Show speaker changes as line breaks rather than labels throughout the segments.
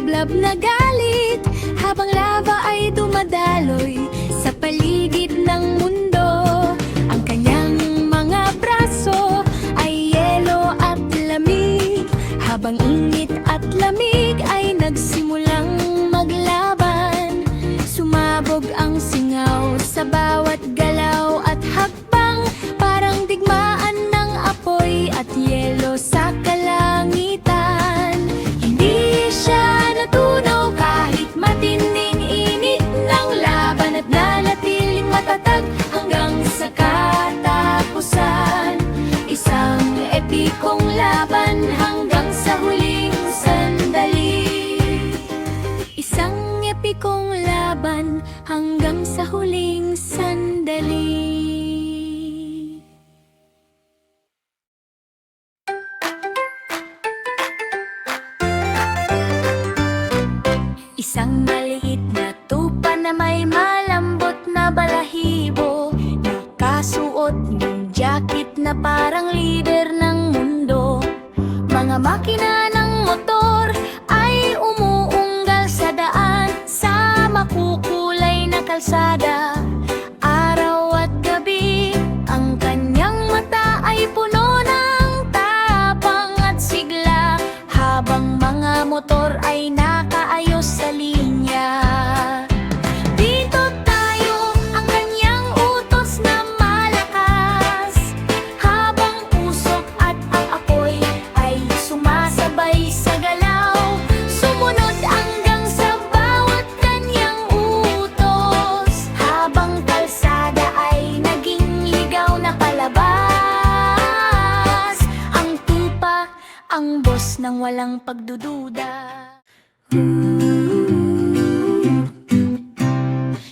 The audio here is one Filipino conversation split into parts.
masaklab na galit, habang lava ay dumadaloy sa paligid ng mundo. Ang kanyang mga braso ay yelo at lamig, habang init at lamig ay nagsimulang maglaban. Sumabog ang singaw sa bawat galaw at hakbang, parang digmaan ng apoy at yelo sa kalangitan. Hindi siya natunaw kahit matinding init ng laban, at nanatiling matatag hanggang sa katapusan. Isang epikong laban hanggang sa huling sandali. Isang epikong laban hanggang sa huling sandali. Isang maliit na tupa na may malambot na balahibo, nakasuot ng jacket na parang lider ng mundo. Mga makina ng motor ay umuunggal sa daan, sa makukulay na kalsada. Araw at gabi, ang kanyang mata ay puno ng tapang at sigla, habang mga motor ay nakaayos sa linya. Dito tayo, ang kanyang utos na malakas, habang usok at ang apoy ay sumasabay sa galaw. Sumunod hanggang sa bawat kanyang utos, habang kalsada ay naging ligaw na palabas. Ang tupa, ang boss ng walang pagdududa.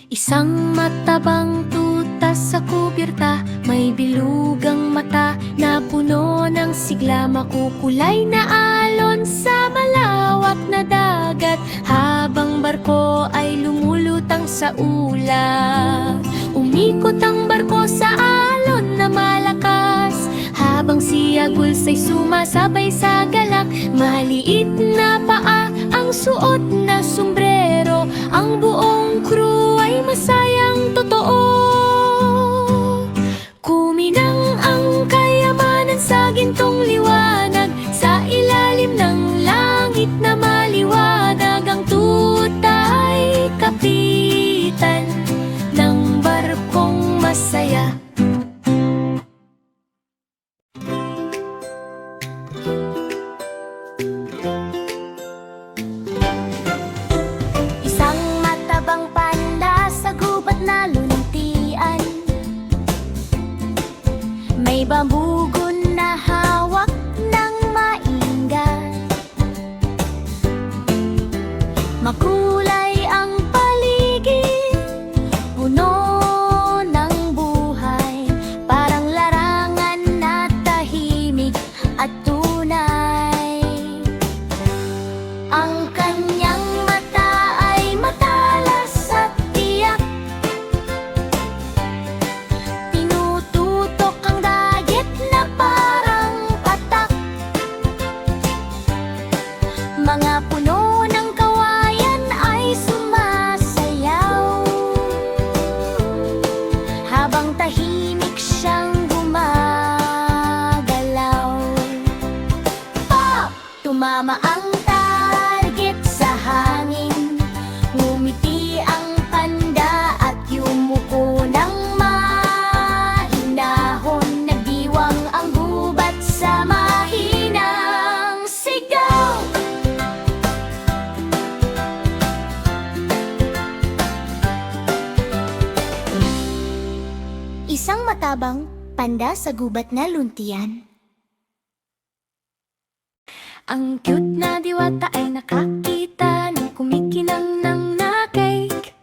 Isang matabang tuta sa kubirta, may bilugang mata na puno ng sigla, makukulay na alon sa malawak na dagat, habang barko ay lumulutang sa ulap. Umikot ang barko sa alon na malakas, habang si Aguls ay sumasabay sa galak. Maliit na paa ang suot na sombrero, ang buong crew ay masayang totoo. Kuminang ang kayamanan sa gintong liwanag, sa ilalim ng langit na maliwanag. Ang tuta ay kapitan ng barkong masaya. Isang matabang panda sa gubat na luntian, may bambugon na hawak ng mainggan. Makulay ang paligid, puno ng buhay, parang larangan na tahimik at tunay. Ang kanyang mata ay matalas at tiyak, tinututok ang dagat na parang patak. Mga puno ng kawayan ay sumasayaw, habang tahimik siyang gumagalaw. Pop! Tumama ang target sa hangin, ngumiti ang panda at yumuko ng mainahon. Nagdiwang ang gubat sa mahinang sigaw. Isang matabang panda sa gubat na luntian. Ang cute na diwata ay nakakita ng kumikinang ng na-cake.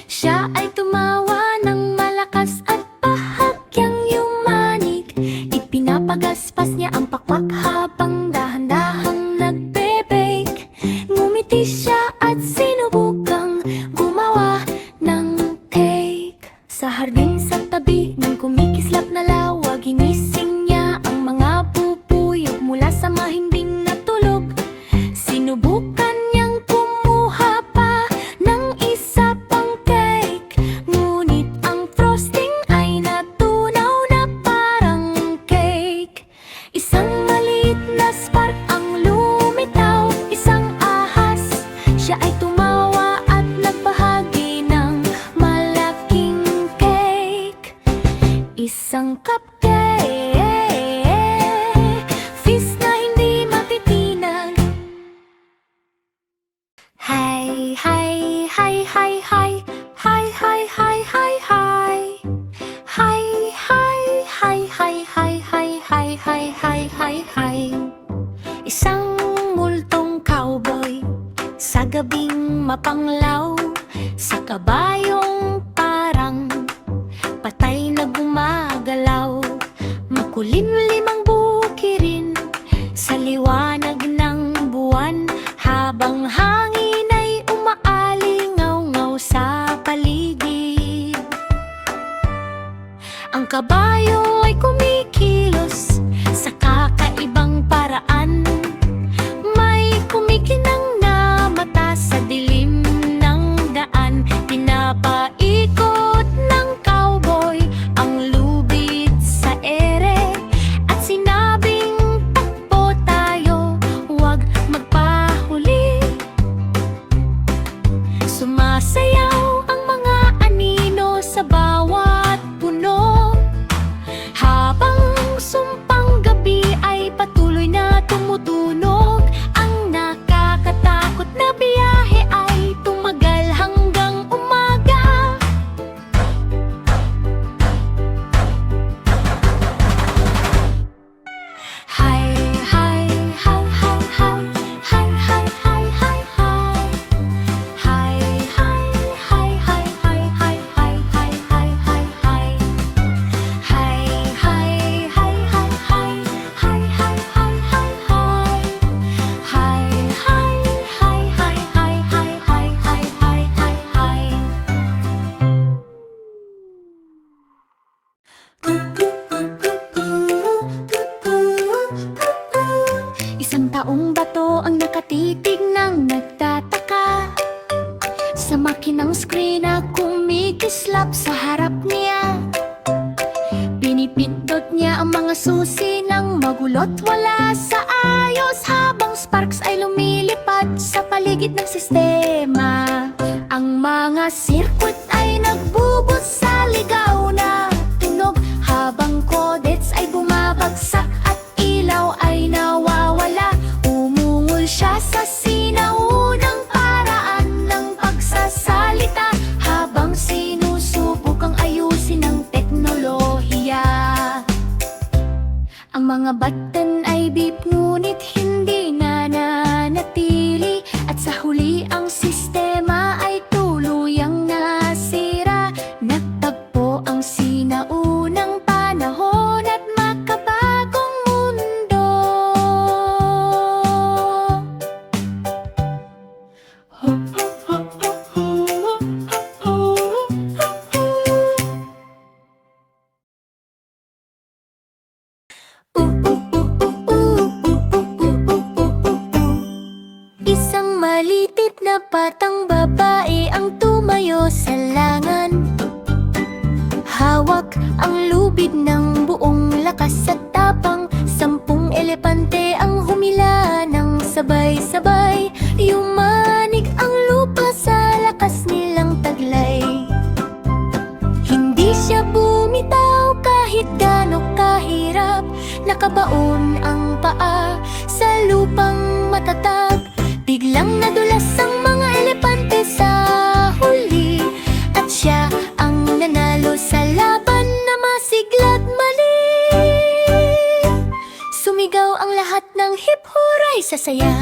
Siya ay tumawa ng malakas at bahagyang yumanig. Ipinapagaspas niya ang pakpak habang dahan-dahang nagbe-bake. Ngumiti siya at sinubukang gumawa ng cake. Sa hardin sa tabi ng kumikislap na lawa, ginising niya ang mga bubuyog mula sa mahimbing na tulog. Sinubukan niyang Isang maliit na spark ang lumitaw. Isang ahas, siya ay tumawa at nagbahagi ng malaking cake. Isang cupcake, feast na hindi matitinag. Hi, hi, hi, hi, hi. Hi, hi, hi, hi, hi. Hi, hi, hi, hi, hi, hi, hi, hi, hi, hi, hi. Isang multong cowboy sa gabing mapanglaw, sa kabayong parang patay na gumagalaw. Makulimlim ang bukirin sa liwanag ng buwan, habang hangin ay umaalingaw-ngaw sa paligid. Ang kabayo ay kumikilos sa kakaibang paraan. May kumikinang na mata sa dilim ng daan. Pinapaikot ng cowboy ang lubid sa ere at sinabing, takbo tayo, huwag magpahuli. Sumasayaw ang mga anino sa bawat puno, habang sumpang gabi ay patuloy na tumutunog. Ang nakakatakot na biyahe ay tumagal hanggang umaga. Hi, hi, hi, hi, hi. Hi, hi, hi, hi, hi. Hi, hi, hi, hi, hi, hi, hi, hi, hi, hi, hi. Hi, hi, hi, hi, hi. Hi, hi, hi, hi, hi. Hi, hi, hi, hi, hi, hi, hi, hi, hi, hi, hi. Isang taong bato ang nakatitig ng nagtataka sa makinang screen na kumikislap sa harap niya. Pinipindot niya ang mga susi ng magulot wala sa ayos, habang sparks ay lumilipad sa paligid ng sistema. Ang mga circuit ay nagbubos sa ligaw na tunog, habang codets ay bumabagsak at ilaw ay nawawala. Umungol siya sa sinaunang paraan ng pagsasalita, habang sinusubukang ayusin ang teknolohiya. Ang mga button ay beep ngunit hindi nananatili, at sa huli ang sistema ay tuluyang nasira. Nagtagpo ang sinaunang panahon at makabagong mundo. Isang malitit na batang babae ang tumayo sa langan. Hawak ang lubid ng buong lakas at tapang. 10 elepante ang humila ng sabay-sabay. Yumanig ang lupa sa lakas nilang taglay. Hindi siya bumitaw kahit gaano kahirap. Nakabaon ang paa sa lupang matatag. Biglang nadulas ang mga elepante sa huli, at siya ang nanalo sa laban na masigla't mali. Sumigaw ang lahat ng hip hooray sa saya.